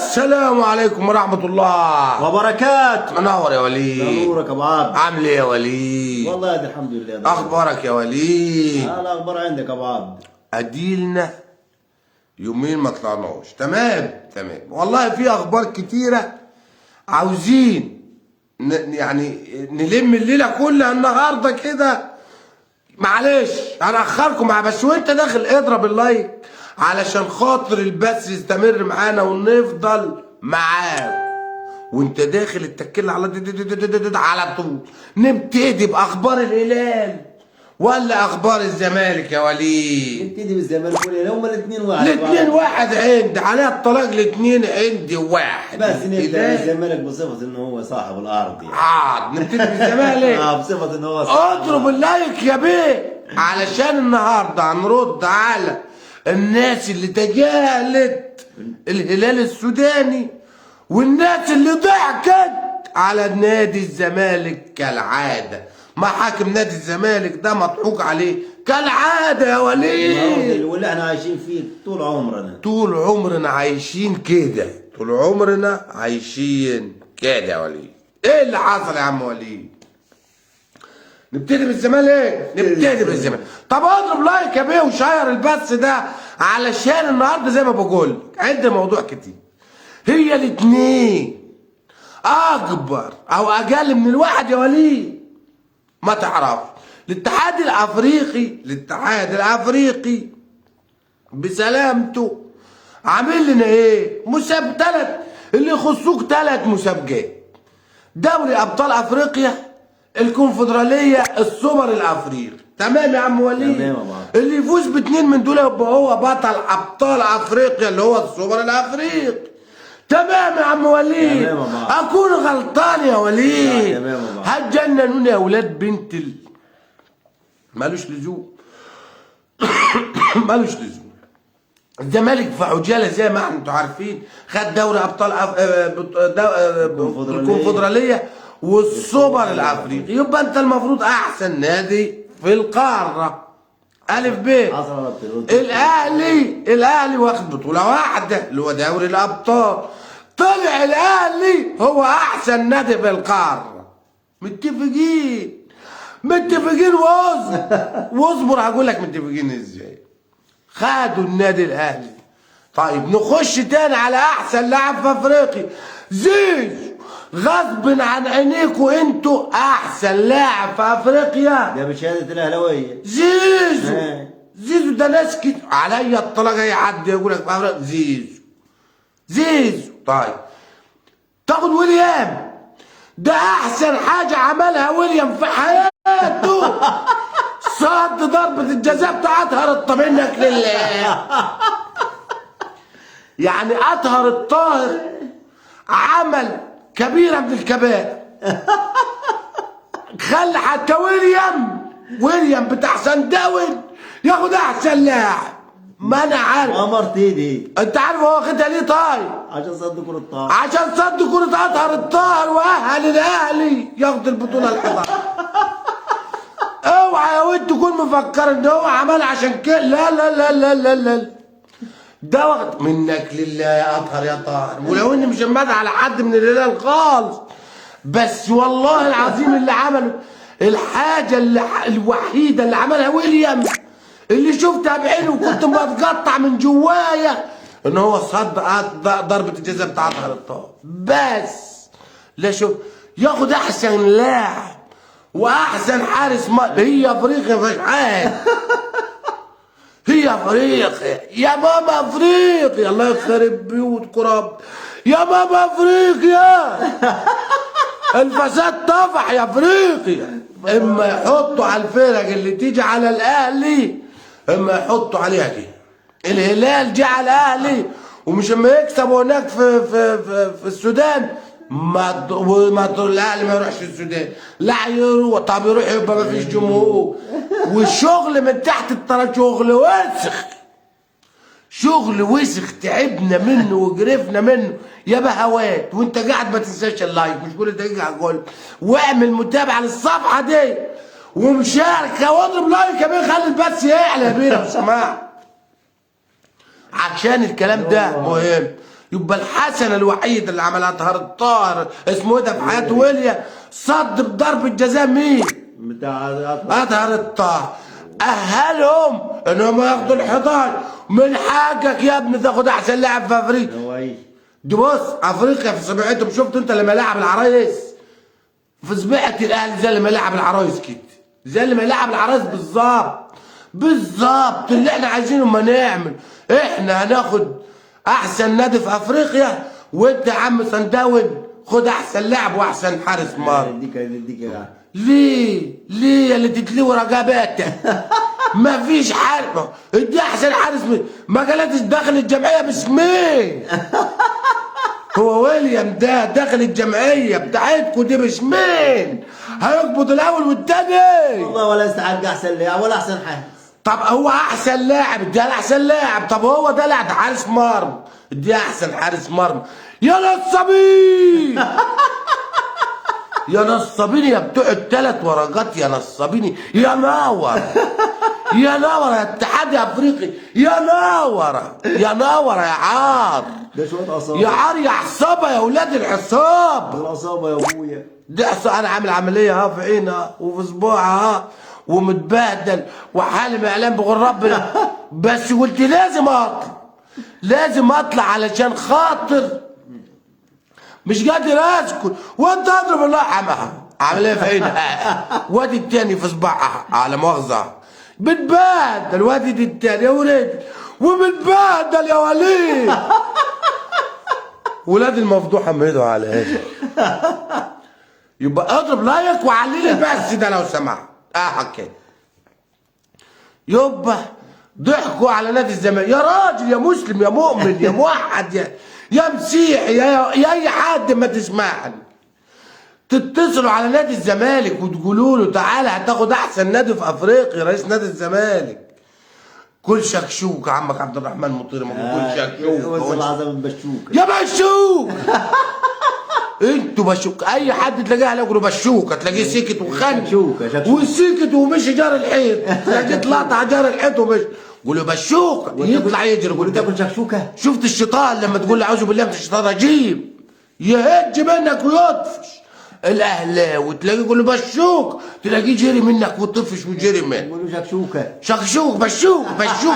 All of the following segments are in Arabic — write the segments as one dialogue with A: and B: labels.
A: السلام عليكم ورحمة الله
B: وبركاته.
A: منور يا وليد.
B: نورك يا ابو عبد.
A: عامل ايه يا وليد؟
B: والله ادي الحمد لله.
A: اخبارك يا وليد؟
B: الاخبار عندك يا ابو عبد؟
A: اديلنا يومين ما طلعناش. تمام والله في اخبار كتيرة عاوزين يعني نلم الليلة كلها النهارده كده. معلش هنأخركم بس وانت داخل اضرب اللايك علشان خاطر البث يستمر معانا ونفضل معاه. وانت داخل اتكل على طول. نبتدي باخبار الهلال ولا اخبار الزمالك يا وليد؟
B: نبتدي بالزمالك والهلال، هما الاثنين واحد.
A: الاثنين واحد عندي عليها الطلاق، الاثنين عندي واحد.
B: بس نبدا بالزمالك بصفه انه هو صاحب الارض يعني.
A: نبتدي بالزمالك.
B: بصفه انه هو صاحب.
A: اضرب اللايك يا بيه علشان النهارده هنرد على الناس اللي تجاهلت الهلال السوداني والناس اللي ضحكت على نادي الزمالك كالعاده. محاكم نادي الزمالك ده مضحوك عليه كالعاده يا وليد.
B: واللي احنا عايشين فيه طول عمرنا.
A: طول عمرنا عايشين كده. طول عمرنا عايشين كده يا وليد. ايه اللي حصل يا عم وليد؟ نبتدي بالزمالك. نبتدي بالزمالك. طب اضرب لايك يا بيه وشير البث ده علشان النهارده زي ما بقول عندي موضوع كتير. هي الاثنين اكبر او اقل من الواحد يا وليد. ما تعرفش الاتحاد الافريقي بسلامته عامل لنا ايه؟ اللي يخصوك 3 مسابقات: دوري ابطال افريقيا، الكونفدراليه، السوبر الافريقي. تمام يا عم وليد؟
B: تمام يا بابا.
A: اللي يفوز ب2 من دول يبقى هو بطل ابطال افريقيا اللي هو السوبر الافريقي. تمام يا عم وليد؟
B: تمام يا بابا.
A: اكون غلطان يا وليد؟
B: تمام يا بابا.
A: هتجننوني يا اولاد بنت مالوش لزوم. مالوش لزوم. الزمالك في عجاله زي ما انتم عارفين، خد دوري ابطال الكونفدراليه والسوبر الافريقي. يبقى انت المفروض احسن نادي في القاره. الف ب. الاهلي واخد بطوله واحده اللي هو دوري الابطال. طلع الاهلي هو احسن نادي في القاره. متفقين واصبر هقول لك متفقين ازاي. خدوا النادي الاهلي. طيب نخش تاني على احسن لاعب في افريقيا، زيزو. غصب عن عينيكوا انتوا احسن لاعب في افريقيا
B: ده بشهاده الاهلاويه.
A: زيزو ده ناس كتير عليا الطلاق. اي حد يقول لك في افريقيا زيزو. طيب تاخد ويليام. ده احسن حاجه عملها ويليام في حياته. صد ضربه الجزاء بتاعتها رط منك لله. يعني اطهر الطاهر عمل كبيره من الكبائر. خلى حتى ويليام بتاع سان داون ياخد احسن لاعب. ما انا عارف.
B: امرت ايدي.
A: انت عارف هو واخدها ليه؟ طيب
B: عشان صد كرة طاهر.
A: عشان صد كرة اطهر الطاهر واهل الاهلي ياخد البطوله ال11. اوعى يا ولد تكون مفكر ان هو عملها عشان كده. لا لا لا لا لا لا. ده واخد منك لله يا اطهر يا طاهر. ولو اني مش مادح على حد من الهلال خالص، بس والله العظيم اللي عمله الحاجه الوحيده اللي عملها ويليام اللي شفتها بعيني وكنت بتقطع من جوايا ان هو صد ضربه الجزاء بتاع اطهر الطاهر. بس لا شوف ياخد احسن لاعب واحسن حارس. هي افريقيا مفيش حاجه. هي افريقيا يا ماما افريقيا. الله يخرب بيوتكم رب. يا ماما افريقيا. الفساد طفح يا افريقيا. اما يحطوا على الفرق اللي تيجي على الاهلي، اما يحطوا عليها كده. الهلال جه على الاهلي ومش اما يكسبوا هناك في السودان ما الاهلي ما يروحش السودان. لا يروح. طب يروح يبقى ما فيش جمهور. والشغل من تحت الطرف شغل وسخ تعبنا منه وجرفنا منه يا بهوات. وانت قاعد ما تنساش اللايك، مش كل دقيقه هقول، واعمل متابعه للصفحه دي ومشاركه واضرب لايك يا بيه. خلي البث يعلى يا بيه لو سمحت عشان الكلام ده مهم. يبقى الحسنه الوحيده اللي عملها طاهر الطاهر اسمه ايه ده في حياه ويليا صد بضربه جزاء مين؟
B: بتاع
A: اطهر الطاهر. اهلهم انهم ياخدوا ال11 من حقك يا ابني تاخد احسن لاعب في افريقيا.
B: هو ايه؟
A: دي بص افريقيا في سمعتهم، شفت انت لما لعب العرايس في سبيعه الاهلي زي لما لعب العرايس كده، زي لما لعب العرايس بالظبط بالظبط اللي احنا عايزينه ما نعمل. احنا هناخد احسن نادي في افريقيا، وانت يا عم صنداون خد احسن لاعب واحسن حارس مرمى.
B: ديك
A: ليه اللي تتلوي رقباتك؟ ما فيش حارس، ادي احسن حارس ما جالتش داخل الجمعيه باسمين. هو ويليام ده داخل الجمعيه بتاعتكم دي باسمين، هيقبض الاول والتاني.
B: والله ولا يستحق احسن لاعب ولا احسن حارس.
A: طب هو احسن لاعب ده احسن لاعب، طب هو ده لاعب حارس مرمى دي احسن حارس مرمى. يا نصابين يا نصابين يا بتوع ال3 ورقات يا نصابين يا ناور يا ناور يا اتحاد افريقي يا ناور يا ناور يا عار
B: ده شويه اصابه
A: يا عار يا عصابه يا ولاد العصابه.
B: الاصابه يا ابويا
A: ده انا عامل عمليه ها في عينها وفي صباعها ها ومتبهدل وحالم اعلام بغير ربنا، بس قلت لازم اطلع علشان خاطر مش قادر اسكت. وانت اضرب الله عمها عمليه في عينها وادي التاني في صباعها على مؤاخذه بتبهدل، وادي التاني يا ولاد وبتبهدل يا وليد. ولاد المفضوحه مهدوا على هذا. يبقى اضرب لايك وعلي لي البث ده لو سمحت. حكي يبقى ضحكوا على نادي الزمالك. يا راجل يا مسلم يا مؤمن يا موحد يا مسيحي يا اي حد ما تسمعني، تتصلوا على نادي الزمالك وتقولوا له تعالى هتاخد احسن نادي في افريقيا رئيس نادي الزمالك. كل شكشوك عمك عبد الرحمن مطير ما كل شكشوك
B: العظيم بشوك
A: يا بشوك. انتوا بشوك، اي حد تلاقيه على يقولوا بشوك هتلاقيه سكت وخن وسكت ومشي جار الحيط، تلاقيه طلع جار الحيط ومشي قولوا بشوك يطلع يجري.
B: قولوا تاكل شكشوكه.
A: شفت الشيطان لما تقول له اعوذ بالله من الشيطان الرجيم يهج منك ويطفش. الاهلاوي تلاقيه يقول له بشوك تلاقيه جري منك وطفش وجري منك.
B: قولوا شكشوكه
A: شكشوك بشوك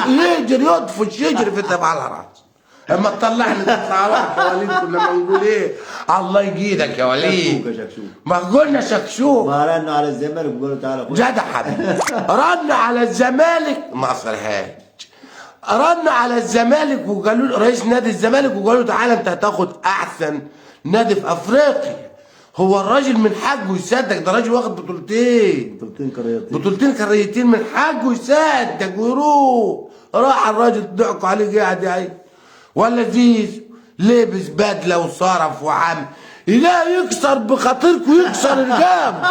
A: يجري يطفش يجري في تبع الراس. اما تطلعني تطلع روحك يا وليد كنا نقول ايه؟ الله يجيدك يا وليد.
B: شكشوكه
A: ما قلنا شكشوك.
B: ما رنوا على الزمالك وقالوا تعالى خد.
A: جدع حبيبي. رن على الزمالك ما صرهاش. رن على الزمالك وقالوا رئيس نادي الزمالك وقالوا تعالى انت هتاخد احسن نادي في افريقيا. هو الراجل من حقه يصدق، ده راجل واخد بطولتين قاريتين من حقه يصدق ويروح. راح الراجل ضحكوا عليه قاعد يعيش ولا زيزو لبس بدله وصرف وعم لا يكسر بخاطرك ويكسر الجام.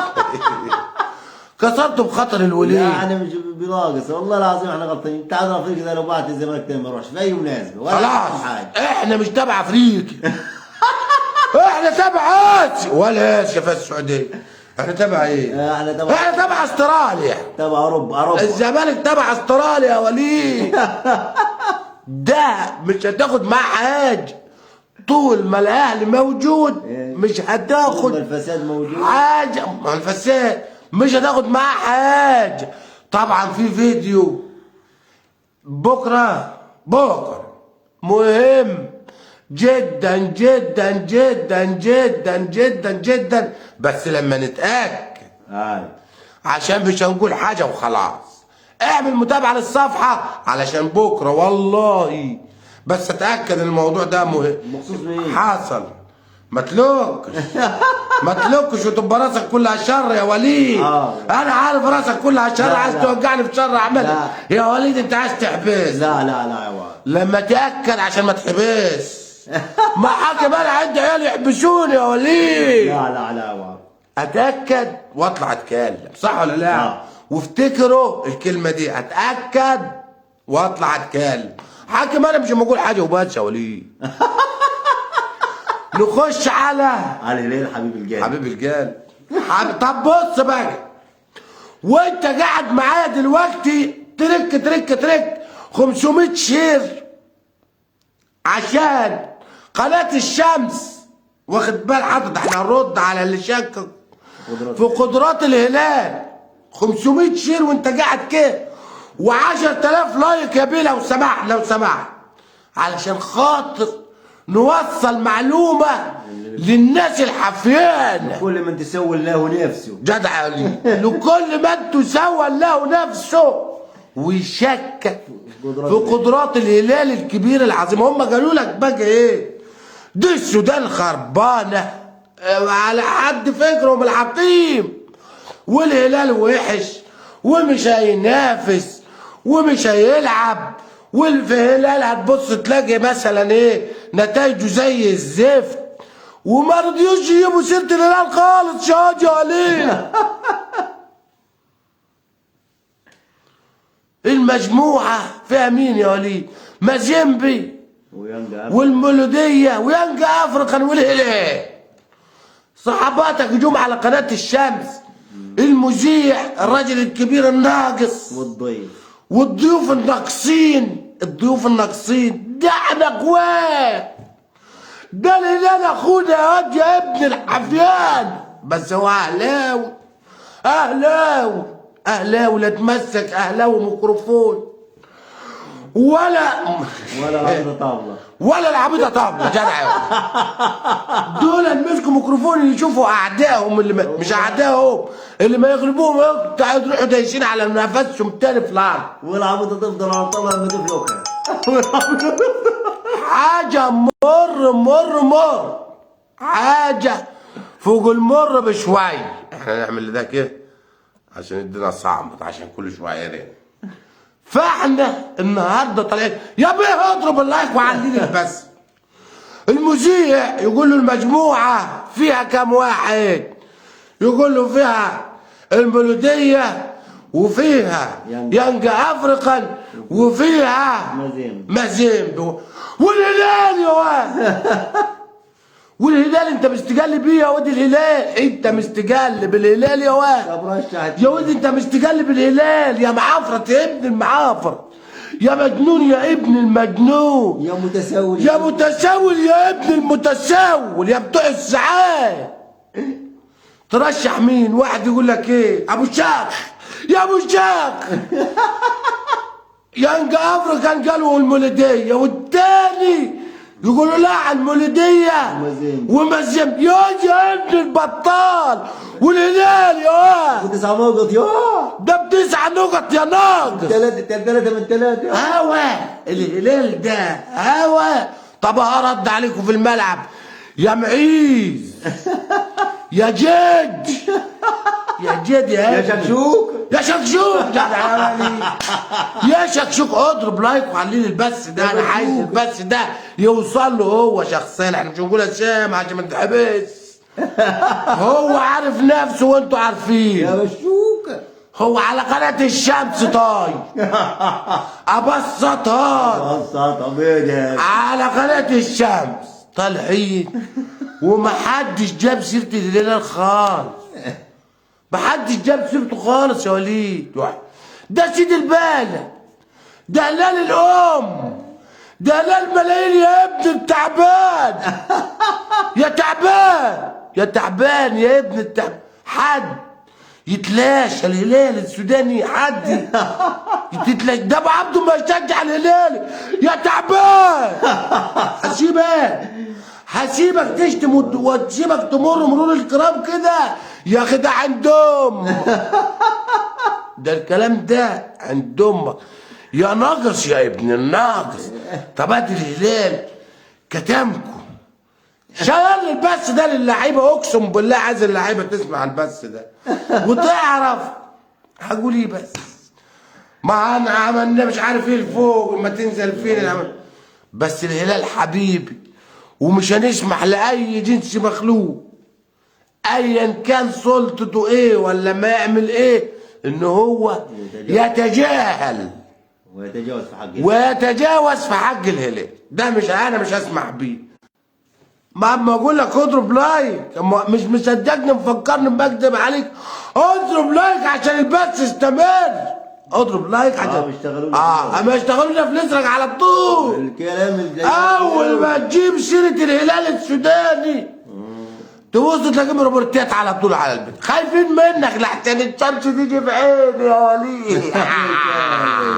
A: كسرته بخاطر الوليد.
B: يعني مش بناقص والله العظيم احنا غلطانين. انت عارف افريقيا ده لو بعت الزمالك تاني ما يروحش في اي مناسبه ولا
A: خلاص
B: حاجه.
A: احنا مش تبع افريقيا احنا تبع اسيا ولا اسيا في السعوديه. احنا تبع ايه؟ احنا تبع استراليا.
B: تبع اوروبا.
A: الزمالك تبع استراليا يا وليد. ده مش هتاخد معاه حاجه طول ما الاهلي موجود. مش هتاخد
B: طول ما الفساد موجود
A: حاجه. ما الفساد مش هتاخد معاه حاجه. طبعا في فيديو بكره مهم جدا جدا جدا جدا جدا جدا، بس لما نتاكد عشان مش هنقول حاجه وخلاص. اعمل متابعه للصفحه علشان بكره والله بس اتاكد ان الموضوع ده مهم.
B: بخصوص ايه؟
A: حصل ما تلوكش وتبقى راسك كلها شر يا وليد. انا عارف راسك كلها شر. عايز توجعني في شر اعملها يا وليد. انت عايز تحبس.
B: لا يا ولد
A: لما تاكد عشان ما تحبس. ما حاكم انا عندي عيال يحبسوني يا وليد.
B: لا يا ولد
A: اتاكد واطلع اتكلم صح ولا لا؟ وافتكروا الكلمه دي اتاكد واطلع اتكلم. حاكم انا مش بقول حاجه وبس يا وليد. نخش على
B: هلال حبيب الجال.
A: طب بص بقى وانت قاعد معايا دلوقتي ترك 500 شير عشان قناة الشمس واخد بال حضرتك، احنا هنرد على اللي شك في قدرات الهلال. 500 شير وانت قاعد كده و10000 لايك يا بيه، لو سمحت لو سمحت، علشان خاطر نوصل معلومة للناس الحفيانة.
B: كل من تسوي الله نفسه.
A: جدع يا وليد، لكل من تسوى الله نفسه ويشكك في قدرات الهلال الكبير العظيم. هم قالوا لك بقى ايه؟ دي السودان خربانه على حد فكرهم الحكيم، والهلال وحش ومش هينافس ومش هيلعب، والهلال هتبص تلاقي مثلا ايه نتائجه زي الزفت، وما رضيوش يجيبوا سيره الهلال خالص. شهاد يا وليد. المجموعة فيها مين يا وليد؟ مازيمبي والمولودية ويانجا افريقيا والهلال. صحباتك يجوم على قناة الشمس، المذيع الراجل الكبير الناقص والضيوف الناقصين. الضيوف الناقصين ده احنا اخوات، ده الهلال اخونا يا واد يا ابن الحفيان، بس هو اهلاوي اهلاوي اهلاوي، لا تمسك اهلاوي ميكروفون ولا
B: العبيطه طاوله
A: ولا العبيطه طاوله. جدع دول مسكوا ميكروفون يشوفوا اعدائهم اللي مش اعدائهم، اللي ما يغلبوهم يروحوا دايسين على نفسهم تاني في الارض.
B: والعبيطه تفضل على طاوله لما تفلوكها.
A: حاجه مر حاجه فوق المر بشويه. احنا نعمل ده كده عشان الدنيا صعبت، عشان كل شويه يرن. فاحنا النهارده طالعين يا بيه اضرب اللايك وعليني بس. المذيع يقول له المجموعه فيها كام واحد؟ يقول له فيها المولوديه وفيها يانجا افريقيا وفيها مازيمبي والهلال يا واد. والهلال انت مستقل بيه يا واد، الهلال انت مستقل بالهلال يا واد يا واد، انت مستقل بالهلال يا معافرة يا ابن المعافرة، يا مجنون يا ابن المجنون،
B: يا متسول
A: يا متسول يا ابن المتسول، يا بتوع الساعات. ترشح مين؟ واحد يقول لك ايه؟ ابو شاخ يا ابو شاخ. يانجا افريكان قالوا المولوديه، والتاني يقولوا لا على المولوديه ومازيمبي. يا ابن البطال. والهلال يا واد
B: 9 نقط يا
A: ده ب9 نقط يا ناقص.
B: 3 من 3
A: هوا الهلال ده هوا. طب هرد عليكم في الملعب يا معيز يا جد يا جد
B: يا شكشوك
A: يا شكشوك يا شكشوك. اضرب لايك وعليلي البث ده، انا عايز البث ده يوصل له هو شخصيا. احنا مش هنقول اسامي عشان ما تتحبس. هو عارف نفسه وانتوا عارفين.
B: يا بشوك
A: هو على قناة الشمس طاي ابسطها على قناة الشمس طالعين، ومحدش جاب سيرة الهلال خالص، محدش جاب سيرته خالص يا وليد. ده سيد البالة، ده هلال الام، ده هلال ملايين يا ابن التعبان. يا تعبان يا تعبان يا ابن التعبان. حد يتلاشى الهلال السوداني؟ حد يتلاشى؟ ده ابو عبده ما يشجع الهلال يا تعبان. هسيبك تشتم وتسيبك تمر مرور الكرام كده يا اخي، ده عندهم. ده الكلام ده عند امك يا ناقص يا ابن الناقص. طب ادي الهلال كتمكم. شغل البث ده للعيبه، اقسم بالله عايز اللعيبه تسمع البث ده وتعرف هقول ايه. بس ما انا عملنا مش عارف ايه لفوق ما تنزل فين، بس الهلال حبيبي، ومش هنسمح لاي جنس مخلوق ايا كان سلطته ايه ولا ما يعمل ايه ان هو يتجاهل ويتجاوز في حق الهلال. ده انا مش هسمح بيه. ما اما اقول لك اضرب لايك مش مصدقني مفكرني بكذب عليك، اضرب لايك عشان البث يستمر. اضرب لايك عشان
B: بيشتغلوا لك
A: اما يشتغلوا لنا في نسرك على طول.
B: الكلام اللي
A: اول ما تجيب سيره الهلال السوداني تبص تلاقيهم روبورتات على طول على البيت، خايفين منك لحسن الشمس تيجي في عيني يا وليد.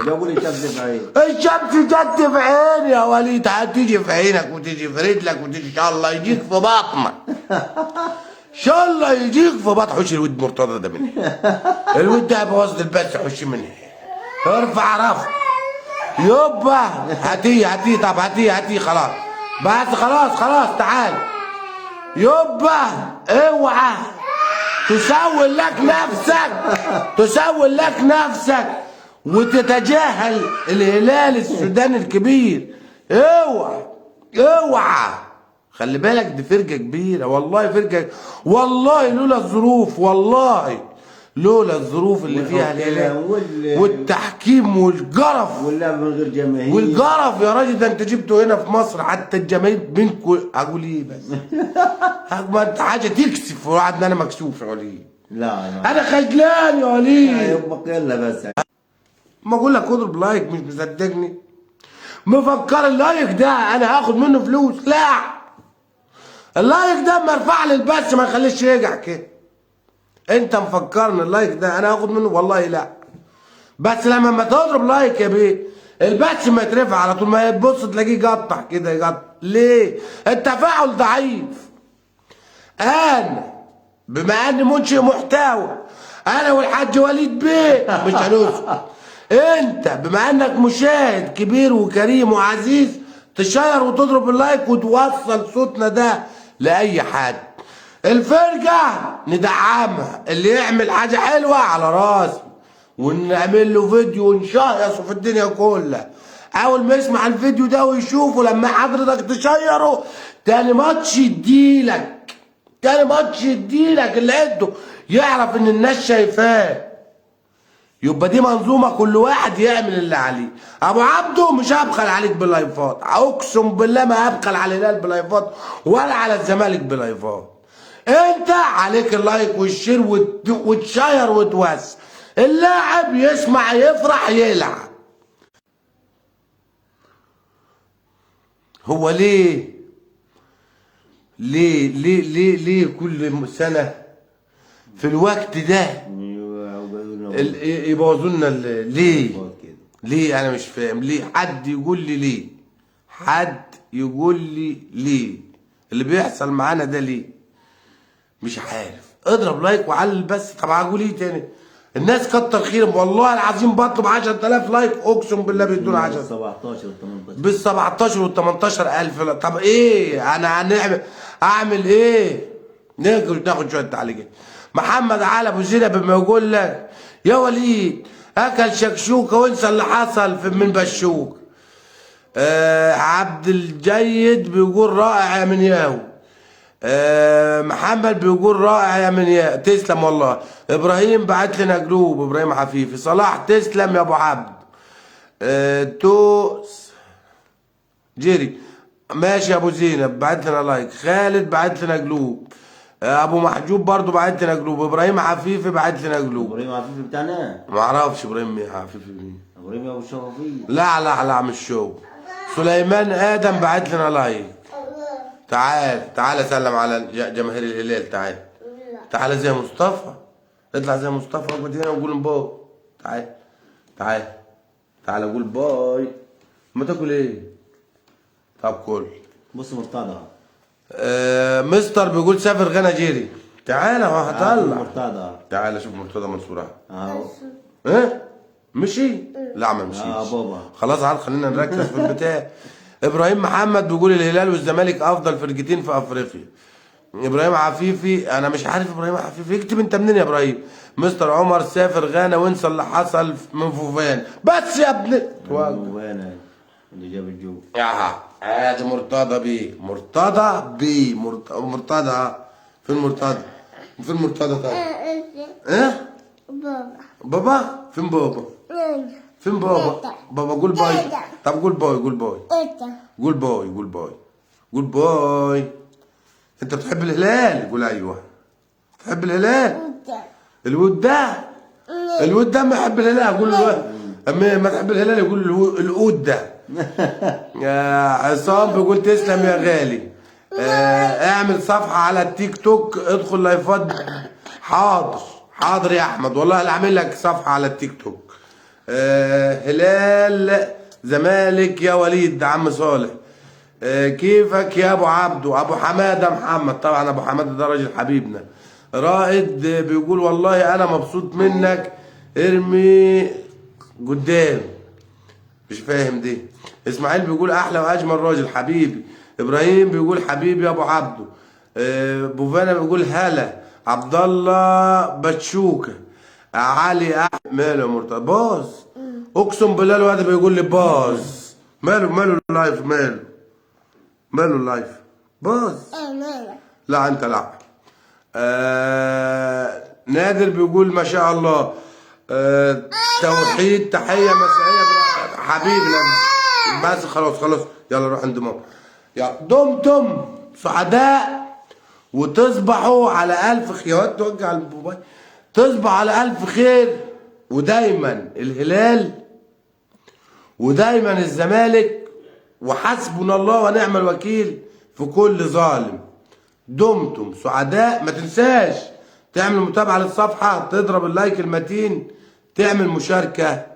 B: جابوا لي شمس في عيني.
A: الشمس جت في عيني يا وليد، هتيجي في عينك وتيجي في رجلك وتيجي ان شاء الله يجيك في بطنك. ان شاء الله يجيك في بطن. حوش الود مرتضى ده مني. الود ده بوظت البث، حوش مني. ارفع رفع يبا. هاتيه طب هاتيه خلاص. بس خلاص تعال يبا. اوعى تسول لك نفسك وتتجاهل الهلال السوداني الكبير. اوعى خلي بالك، دي فرقه كبيره والله، فرقه والله. لولا الظروف اللي فيها الهلال والتحكيم والجرف
B: واللعب من غير جماهير
A: والجرف يا راجل، ده انت جبته هنا في مصر حتى الجماهير بينكم. اقول ايه بس؟ ما انت حاجه تكسف وقعد انا مكسوف يا وليد.
B: لا
A: انا خجلان يا وليد.
B: يبقى يلا بس.
A: ما اقول لك اضرب لايك مش مصدقني؟ مفكر اللايك ده انا هاخد منه فلوس؟ لا، اللايك ده اما ارفع لي البث ما يخليش يرجع كده. انت مفكرني اللايك ده انا هاخد منه؟ والله لا. بس لما تضرب لايك يا بيه البث ما يترفع على طول، ما تبص تلاقيه يقطع كده يقطع. ليه؟ التفاعل ضعيف. انا بما اني منشئ محتوى، انا والحاج وليد بيه مش هنسكت. انت بما انك مشاهد كبير وكريم وعزيز تشير وتضرب اللايك وتوصل صوتنا ده لاي حد. الفرقه ندعمها، اللي يعمل حاجه حلوه على راسي ونعمل له فيديو ونشيصه في الدنيا كلها. اول ما يسمع الفيديو ده ويشوفه لما حضرتك تشيره تاني ماتش يديلك اللي انتوا يعرف ان الناس شايفاه. يبقى دي منظومه، كل واحد يعمل اللي عليه. ابو عبده مش هبخل عليك بلايفات، اقسم بالله ما هبخل على الهلال بلايفات ولا على الزمالك بلايفات. انت عليك اللايك والشير وتشير وتوسع. اللاعب يسمع يفرح يلعب. هو ليه كل سنه في الوقت ده يبوظوا لنا ليه؟ انا مش فاهم ليه. حد يقول لي ليه اللي بيحصل معانا ده ليه؟ مش عارف. اضرب لايك وعلل بس. طب هقول ايه تاني؟ الناس كتر خيرهم والله العظيم. بطلب 10000 لايك اقسم بالله بيدونا 10
B: 17 و18
A: بال 17 وال 18000. طب ايه انا اعمل ايه؟ ناخد شويه تعليقات. محمد علي ابو زينب بما يقول لك يا وليد اكل شكشوكه وانسى اللي حصل من بشوك. عبد الجيد بيقول رائع يا منياهو. محمد بيقول رائع يا منياهو، تسلم والله. ابراهيم بعت لنا جروب، ابراهيم عفيفي. صلاح تسلم يا ابو عبد. توس جيري ماشي يا ابو زينب بعت لنا لايك. خالد بعت لنا جروب. ابو محجوب برضو بعت لنا جروب. ابراهيم عفيفي بعت لنا جروب.
B: ابراهيم عفيفي بتاعنا؟
A: ما اعرفش ابراهيم عفيفي مين.
B: ابراهيم ابو الشرفيه.
A: لا مش شو. سليمان ادم بعت لنا لايك. تعال سلم على جماهير الهلال. تعال زي مصطفى. اطلع زي مصطفى اقعد هنا وقول باي. تعال قول باي. ما تاكل ايه؟ طب كل.
B: بص مرتضى.
A: مستر بيقول سافر غانا جيري. تعالى ما هطلع.
B: مرتضى
A: تعالى شوف مرتضى منصور
B: اهو.
A: مشي؟ لا ما مشيش.
B: بابا
A: خلاص عاد خلينا نركز في البتاع. ابراهيم محمد بيقول الهلال والزمالك افضل فرقتين في افريقيا. ابراهيم عفيفي انا مش عارف ابراهيم عفيفي اكتب انت منين يا ابراهيم. مستر عمر سافر غانا وانسى اللي حصل من فوفان. بس يا ابني
B: فوفان اللي جاب الجو.
A: ادي مرتضى بيه. مرتضى فين مرتضى؟ طيب ايه؟ بابا فين بابا؟ بابا قول باي. طب قول باي. انت بتحب الهلال؟ قول ايوه. تحب الهلال؟ الود ده ما يحب الهلال. قول له اما ما تحب الهلال يقول القود ده. يا عصام بيقول تسلم يا غالي. اعمل صفحة على التيك توك، ادخل لايفات. حاضر حاضر يا احمد، والله اللي عامل لك صفحة على التيك توك. هلال زمالك يا وليد ده عم صالح. كيفك يا ابو عبدو؟ ابو حماده محمد، طبعا ابو حماده ده راجل حبيبنا. رائد بيقول والله انا مبسوط منك، ارمي قدام. مش فاهم دي. اسماعيل بيقول احلى واجمل راجل حبيبي. ابراهيم بيقول حبيبي يا ابو عبدو. بوفانا بيقول هلا. عبد الله بتشوكه. علي احمد ماله يا مرتضى باظ. اقسم بالله الواد بيقول لي باظ. ماله اللايف ماله اللايف باظ. لا انت لا. نادر بيقول ما شاء الله. توحيد تحيه مسائيه حبيبي. بس خلاص يلا نروح عند ماما. يلا دمتم سعداء وتصبحوا على الف خير. توجع الموبايل. تصبح على الف خير، ودايما الهلال ودايما الزمالك، وحسبنا الله ونعم الوكيل في كل ظالم. دمتم سعداء. ما تنساش تعمل متابعة للصفحة، تضرب اللايك المتين، تعمل مشاركة